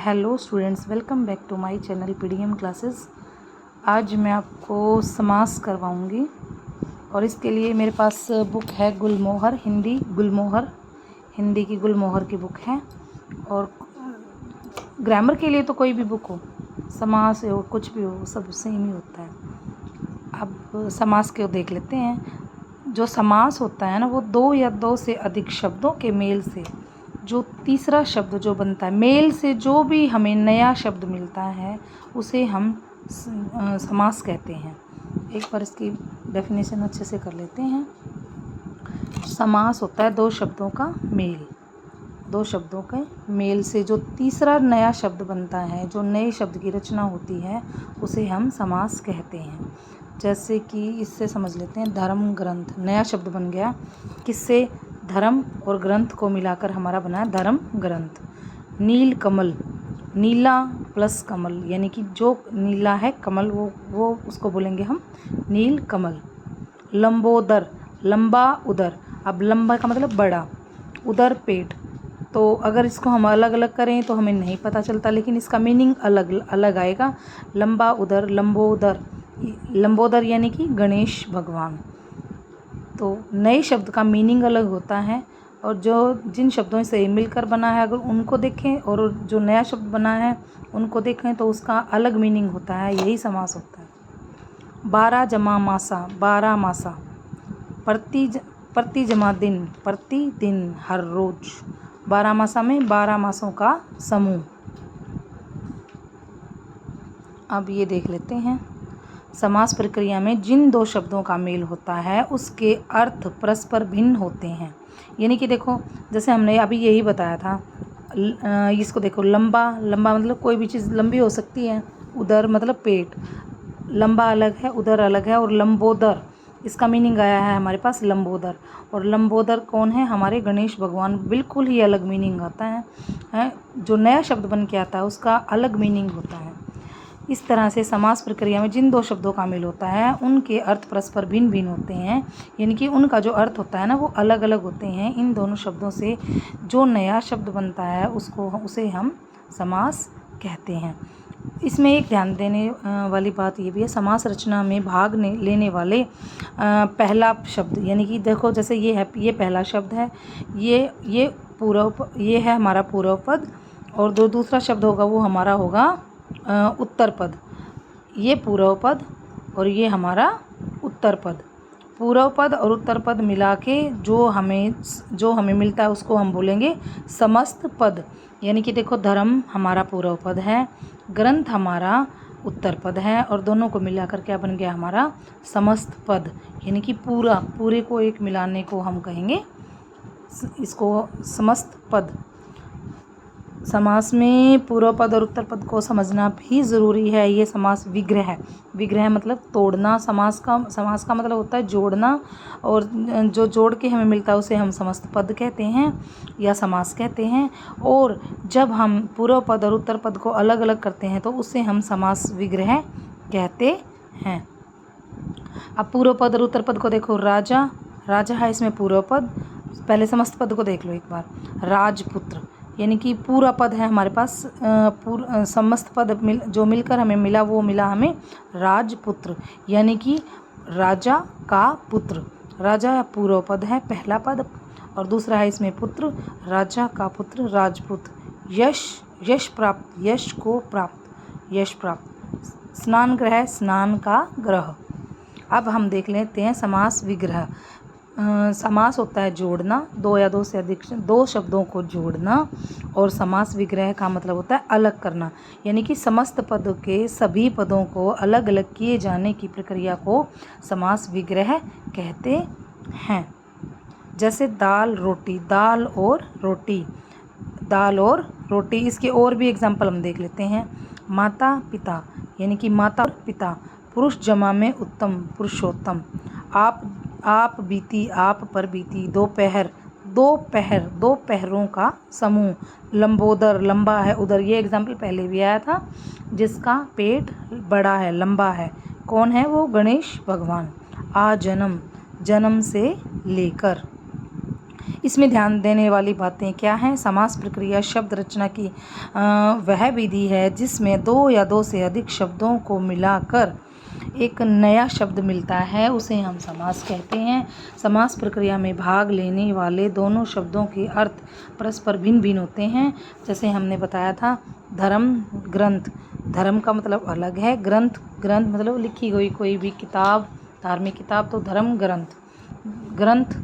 Hello students, welcome back to my channel PDM classes. आज मैं आपको समास करवाऊंगी और इसके लिए मेरे पास बुक है गुलमोहर हिंदी की गुलमोहर की बुक है। और ग्रामर के लिए तो कोई भी बुक हो, समास हो कुछ भी हो, सब सेम ही होता है। अब समास को देख लेते हैं। जो समास होता है ना, वो दो या दो से अधिक शब्दों के मेल से जो तीसरा शब्द जो बनता है, मेल से जो भी हमें नया शब्द मिलता है उसे हम समास कहते हैं। एक बार इसकी डेफिनेशन अच्छे से कर लेते हैं। समास होता है दो शब्दों का मेल, दो शब्दों के मेल से जो तीसरा नया शब्द बनता है, जो नए शब्द की रचना होती है, उसे हम समास कहते हैं। जैसे कि इससे समझ लेते हैं, धर्म ग्रंथ नया शब्द बन गया, किससे? धर्म और ग्रंथ को मिलाकर हमारा बना है धर्म ग्रंथ। नील कमल, नीला प्लस कमल, यानी कि जो नीला है कमल वो उसको बोलेंगे हम नील कमल। लंबोदर, लंबा उदर, अब लंबा का मतलब बड़ा, उदर पेट। तो अगर इसको हम अलग अलग करें तो हमें नहीं पता चलता, लेकिन इसका मीनिंग अलग अलग आएगा। लंबा उदर, लंबोदर, लंबोदर यानी कि गणेश भगवान। तो नए शब्द का मीनिंग अलग होता है, और जो जिन शब्दों से मिलकर बना है अगर उनको देखें और जो नया शब्द बना है उनको देखें तो उसका अलग मीनिंग होता है। यही समास होता है। 12 जमा मासा, 12 मासा। प्रति जमा दिन, प्रतिदिन, हर रोज। 12 मासा में 12 मासों का समूह। अब ये देख लेते हैं, समास प्रक्रिया में जिन दो शब्दों का मेल होता है उसके अर्थ परस्पर भिन्न होते हैं। यानी कि देखो, जैसे हमने अभी यही बताया था, इसको देखो, लंबा, लंबा मतलब कोई भी चीज़ लंबी हो सकती है। उदर मतलब पेट, लंबा अलग है, उदर अलग है। और लंबोदर, इसका मीनिंग आया है हमारे पास लंबोदर। और लंबोदर कौन है? हमारे गणेश भगवान। बिल्कुल ही अलग मीनिंग आता है। जो नया शब्द बन के आता है उसका अलग मीनिंग होता है। इस तरह से समास प्रक्रिया में जिन दो शब्दों का मेल होता है उनके अर्थ परस्पर भिन्न भिन्न होते हैं, यानी कि उनका जो अर्थ होता है ना वो अलग अलग होते हैं। इन दोनों शब्दों से जो नया शब्द बनता है उसे हम समास कहते हैं। इसमें एक ध्यान देने वाली बात ये भी है, समास रचना में भाग लेने वाले पहला शब्द, यानी कि देखो जैसे ये पहला शब्द है, ये है हमारा पूर्व पद, और जो दूसरा शब्द होगा वो हमारा होगा उत्तर पद। ये पूर्व पद और ये हमारा उत्तर पद। पूर्व पद और उत्तर पद मिला के जो हमें मिलता है उसको हम बोलेंगे समस्त पद। यानी कि देखो, धर्म हमारा पूर्व पद है, ग्रंथ हमारा उत्तर पद है, और दोनों को मिलाकर क्या बन गया? हमारा समस्त पद। यानी कि पूरे को एक मिलाने को हम कहेंगे इसको समस्त पद। समास में पूर्व पद और उत्तर पद को समझना भी ज़रूरी है। ये समास विग्रह, विग्रह मतलब तोड़ना। समास का मतलब होता है जोड़ना, और जो जोड़ के हमें मिलता है उसे हम समस्त पद कहते हैं या समास कहते हैं। और जब हम पूर्व पद और उत्तर पद को अलग अलग करते हैं तो उसे हम समास विग्रह कहते हैं। अब पूर्व पद और उत्तर पद को देखो, राजा, राजा है इसमें पूर्व पद। पहले समस्त पद को देख लो एक बार, राजपुत्र, यानी कि पूरा पद है हमारे पास। समस्त पद जो मिलकर हमें मिला वो मिला हमें राजपुत्र, यानी कि राजा का पुत्र। राजा पूर्व पद है, पहला पद, और दूसरा है इसमें पुत्र, राजा का पुत्र, राजपुत्र। यश प्राप्त, यश को प्राप्त, यश प्राप्त। स्नान ग्रह, स्नान का ग्रह। अब हम देख लेते हैं समास विग्रह। समास होता है जोड़ना, दो या दो से अधिक दो शब्दों को जोड़ना, और समास विग्रह का मतलब होता है अलग करना, यानी कि समस्त पदों के सभी पदों को अलग अलग किए जाने की प्रक्रिया को समास विग्रह कहते हैं। जैसे दाल रोटी, दाल और रोटी, दाल और रोटी। इसके और भी एग्जाम्पल हम देख लेते हैं। माता पिता, यानी कि माता और पिता। पुरुष जमा में उत्तम, पुरुषोत्तम। आप बीती, आप पर बीती। दोपहर, दो पहरों का समूह। लंबोदर, लंबा है उदर, ये एग्जाम्पल पहले भी आया था। जिसका पेट बड़ा है, लंबा है, कौन है वो? गणेश भगवान। जन्म, जन्म से लेकर। इसमें ध्यान देने वाली बातें क्या हैं? समास प्रक्रिया शब्द रचना की वह विधि है जिसमें दो या दो से अधिक शब्दों को मिलाकर एक नया शब्द मिलता है, उसे हम समास कहते हैं। समास प्रक्रिया में भाग लेने वाले दोनों शब्दों के अर्थ परस्पर भिन्न भिन्न होते हैं। जैसे हमने बताया था धर्म ग्रंथ, धर्म का मतलब अलग है, ग्रंथ ग्रंथ मतलब लिखी गई कोई भी किताब, धार्मिक किताब, तो धर्म ग्रंथ, ग्रंथ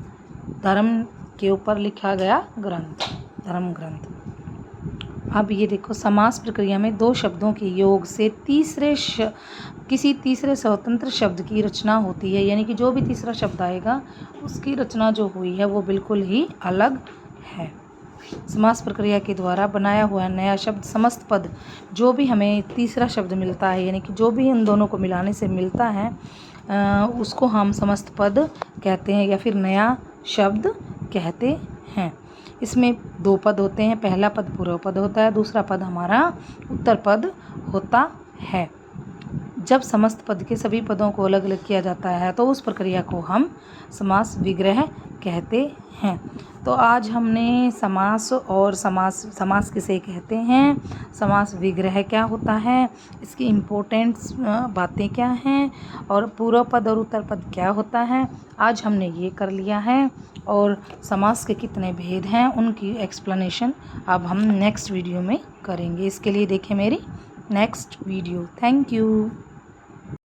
धर्म के ऊपर लिखा गया ग्रंथ, धर्म ग्रंथ। अब ये देखो, समास प्रक्रिया में दो शब्दों के योग से किसी तीसरे स्वतंत्र शब्द की रचना होती है, यानी कि जो भी तीसरा शब्द आएगा उसकी रचना जो हुई है वो बिल्कुल ही अलग है। समास प्रक्रिया के द्वारा बनाया हुआ नया शब्द समस्त पद, जो भी हमें तीसरा शब्द मिलता है, यानी कि जो भी इन दोनों को मिलाने से मिलता है उसको हम समस्त पद कहते हैं या फिर नया शब्द कहते हैं। इसमें दो पद होते हैं, पहला पद पूर्व पद होता है, दूसरा पद हमारा उत्तर पद होता है। जब समस्त पद के सभी पदों को अलग अलग किया जाता है तो उस प्रक्रिया को हम समास विग्रह कहते हैं। तो आज हमने समास और समास किसे कहते हैं, समास विग्रह क्या होता है, इसकी इम्पोर्टेंट्स बातें क्या हैं, और पूर्व पद और उत्तर पद क्या होता है, आज हमने ये कर लिया है। और समास के कितने भेद हैं उनकी एक्सप्लेनेशन अब हम नेक्स्ट वीडियो में करेंगे। इसके लिए देखें मेरी नेक्स्ट वीडियो। Thank you.